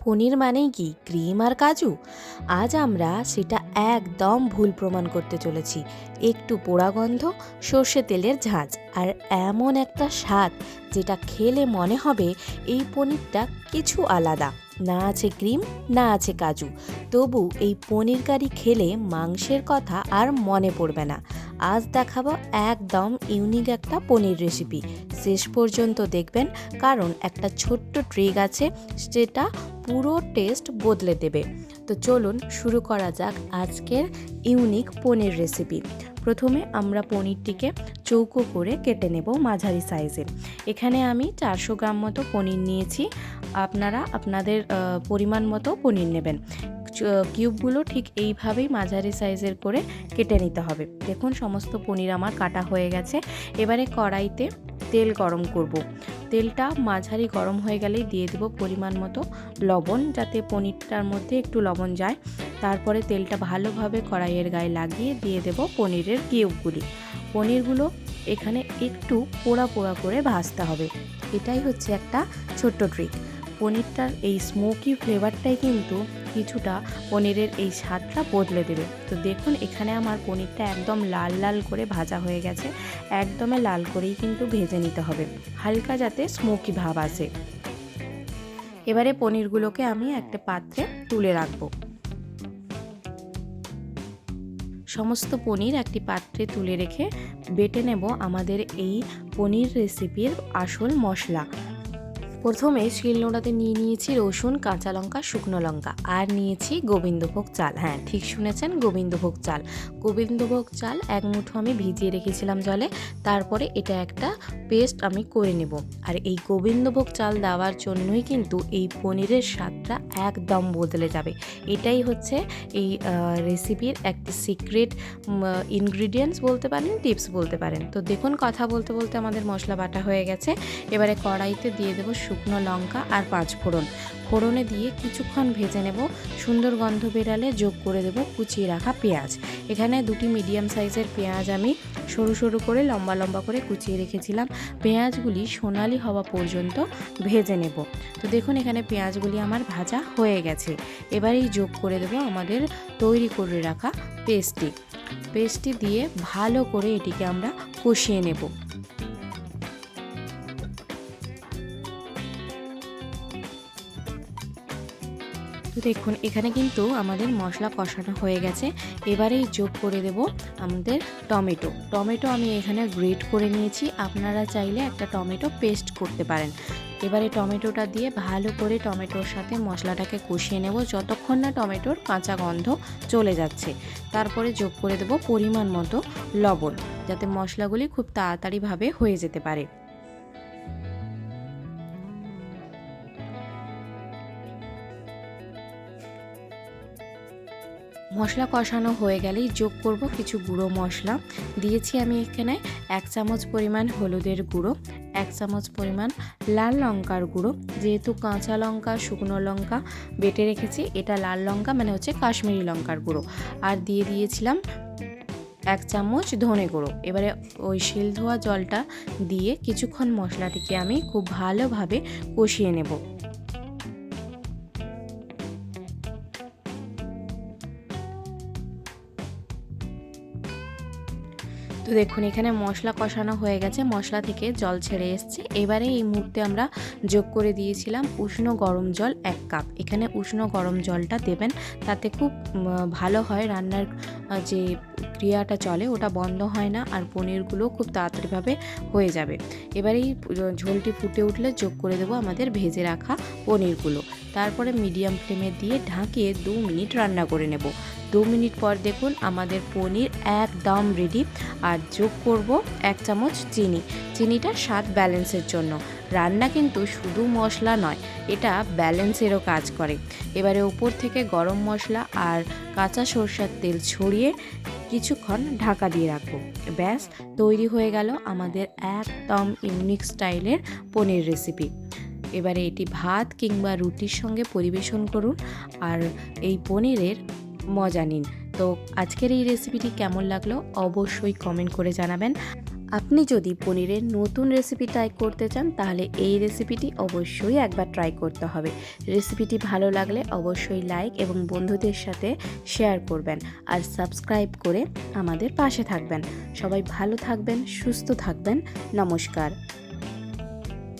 পনির মানেই কি ক্রিম আর কাজু? আজ আমরা সেটা একদম ভুল প্রমাণ করতে চলেছি। একটু পোড়া গন্ধ, সর্ষে তেলের ঝাঁঝ আর এমন একটা স্বাদ যেটা খেলে মনে হবে এই পনিরটা কিছু আলাদা। না আছে ক্রিম, না আছে কাজু, তবু এই পনির কারি খেলে মাংসের কথা আর মনে পড়বে না। আজ দেখাবো একদম ইউনিক একটা পনির রেসিপি। শেষ পর্যন্ত দেখবেন, কারণ একটা ছোট্ট ট্রিক আছে যেটা পুরো টেস্ট বদলে দেবে। তো চলুন শুরু করা যাক আজকের ইউনিক পনির রেসিপি। প্রথমে আমরা পনিরটিকে চৌকো করে কেটে নেব মাঝারি সাইজের। এখানে আমি 400 গ্রাম মতো পনির নিয়েছি। আপনারা আপনাদের পরিমাণ মতো পনির নেবেন। কিউবগুলো ঠিক এইভাবেই মাঝারি সাইজের করে কেটে নিতে হবে। দেখুন সমস্ত পনির আমার কাটা হয়ে গেছে। এবারে কড়াইতে তেল গরম করব। তেলটা মাঝারি গরম হয়ে গেলেই দিয়ে দেব পরিমাণ মতো লবণ, যাতে পনিরটার মধ্যে একটু লবণ যায়। তারপরে তেলটা ভালোভাবে কড়াইয়ের গায়ে লাগিয়ে দিয়ে দেব পনিরের কিউবগুলি। পনিরগুলো এখানে একটু পোড়া পোড়া করে ভাজতে হবে। এটাই হচ্ছে একটা ছোট্ট ট্রিক। পনিরটার এই স্মোকি ফ্লেভারটাই কিন্তু কিছুটা পনিরের এই স্বাদটা বদলে দেবে। তো দেখুন এখানে আমার পনিরটা একদম লাল লাল করে ভাজা হয়ে গেছে। একদমই লাল করেই কিন্তু ভেজে নিতে হবে, হালকা যাতে স্মোকি ভাব আসে। এবারে পনিরগুলোকে আমি একটা পাত্রে তুলে রাখবো। সমস্ত পনির একটি পাত্রে তুলে রেখে বেটে নেব আমাদের এই পনির রেসিপির আসল মশলা। প্রথমে শিলনোড়াতে নিয়েছি রসুন, কাঁচা লঙ্কা, শুকনো লঙ্কা আর নিয়েছি গোবিন্দভোগ চাল। হ্যাঁ, ঠিক শুনেছেন, গোবিন্দভোগ চাল। গোবিন্দভোগ চাল এক মুঠো আমি ভিজিয়ে রেখেছিলাম জলে। তারপরে এটা একটা পেস্ট আমি করে নেব। আর এই গোবিন্দভোগ চাল দেওয়ার জন্যই কিন্তু এই পনিরের স্বাদটা একদম বদলে যাবে। এটাই হচ্ছে এই রেসিপির একটা সিক্রেট ইনগ্রিডিয়েন্টস বলতে পারেন, টিপস বলতে পারেন। তো দেখুন কথা বলতে বলতে আমাদের মশলা বাটা হয়ে গেছে। এবারে কড়াইতে দিয়ে দেবো শুকনো লঙ্কা আর 5 ফোড়ন। ফোড়নে দিয়ে কিছুক্ষণ ভেজে নেব। সুন্দর গন্ধ বেরালে যোগ করে দেব কুচিয়ে রাখা পেঁয়াজ। এখানে দুটি মিডিয়াম সাইজের পেঁয়াজ আমি সরু সরু করে লম্বা লম্বা করে কুচিয়ে রেখেছিলাম। পেঁয়াজগুলি সোনালি হওয়া পর্যন্ত ভেজে নেব। তো দেখুন এখানে পেঁয়াজগুলি আমার ভাজা হয়ে গেছে। এবারেই যোগ করে দেব আমাদের তৈরি করে রাখা পেস্টটি দিয়ে ভালো করে এটিকে আমরা কষিয়ে নেব। তো দেখুন এখানে কিন্তু আমাদের মশলা কষানো হয়ে গেছে। এবারেই যোগ করে দেব আমাদের টমেটো আমি এখানে গ্রেট করে নিয়েছি। আপনারা চাইলে একটা টমেটো পেস্ট করতে পারেন। এবারে টমেটোটা দিয়ে ভালো করে টমেটোর সাথে মশলাটাকে কষিয়ে নেব যতক্ষণ না টমেটোর কাঁচা গন্ধ চলে যাচ্ছে। তারপরে যোগ করে দেব পরিমাণ মতো লবণ, যাতে মশলাগুলি খুব তাড়াতাড়িভাবে হয়ে যেতে পারে। মশলা কষানো হয়ে গেলেই যোগ করব কিছু গুঁড়ো মশলা। দিয়েছি আমি এখানে 1 চামচ পরিমাণ হলুদের গুঁড়ো, 1 চামচ পরিমাণ লাল লঙ্কার গুঁড়ো। যেহেতু কাঁচা লঙ্কা শুকনো লঙ্কা বেটে রেখেছি, এটা লাল লঙ্কা মানে হচ্ছে কাশ্মীরি লঙ্কার গুঁড়ো। আর দিয়ে দিয়েছিলাম 1 চামচ ধনে গুঁড়ো। এবারে ওই শিল ধোয়া জলটা দিয়ে কিছুক্ষণ মশলাটিকে আমি খুব ভালোভাবে কষিয়ে নেব। তো দেখুন এখানে মশলা কষানো হয়ে গেছে, মশলা থেকে জল ছেড়ে এসছে। এবারে এই মুহূর্তে আমরা যোগ করে দিয়েছিলাম উষ্ণ গরম জল 1 কাপ। এখানে উষ্ণ গরম জলটা দেবেন, তাতে খুব ভালো হয়, রান্নার যে ক্রিয়াটা চলে ওটা বন্ধ হয় না, আর পনিরগুলো খুব তাড়াতাড়িভাবে হয়ে যাবে। এবারে এই ঝোলটি ফুটে উঠলে যোগ করে দেবো আমাদের ভেজে রাখা পনিরগুলো। তারপরে মিডিয়াম ফ্লেমে দিয়ে ঢাকিয়ে 2 মিনিট রান্না করে নেব। 2 মিনিট পর দেখুন আমাদের পনির একদম রেডি। আর যোগ করব 1 চামচ চিনিটা স্বাদ ব্যালেন্সের জন্য। রান্না কিন্তু শুধু মশলা নয়, এটা ব্যালেন্সেরও কাজ করে। এবারে উপর থেকে গরম মশলা আর কাঁচা সরষের তেল ছড়িয়ে কিছুক্ষণ ঢাকা দিয়ে রাখবো। ব্যাস তৈরি হয়ে গেল আমাদের একদম ইউনিক স্টাইলের পনির রেসিপি। এবারে এটি ভাত কিংবা রুটির সঙ্গে পরিবেশন করুন আর এই পনিরের মজা নিন। তো আজকের এই রেসিপিটি কেমন লাগলো অবশ্যই কমেন্ট করে জানাবেন। আপনি যদি পনিরের নতুন রেসিপি ট্রাই করতে চান তাহলে এই রেসিপিটি অবশ্যই একবার ট্রাই করতে হবে। রেসিপিটি ভালো লাগলে অবশ্যই লাইক এবং বন্ধুদের সাথে শেয়ার করবেন আর সাবস্ক্রাইব করে আমাদের পাশে থাকবেন। সবাই ভালো থাকবেন, সুস্থ থাকবেন। নমস্কার।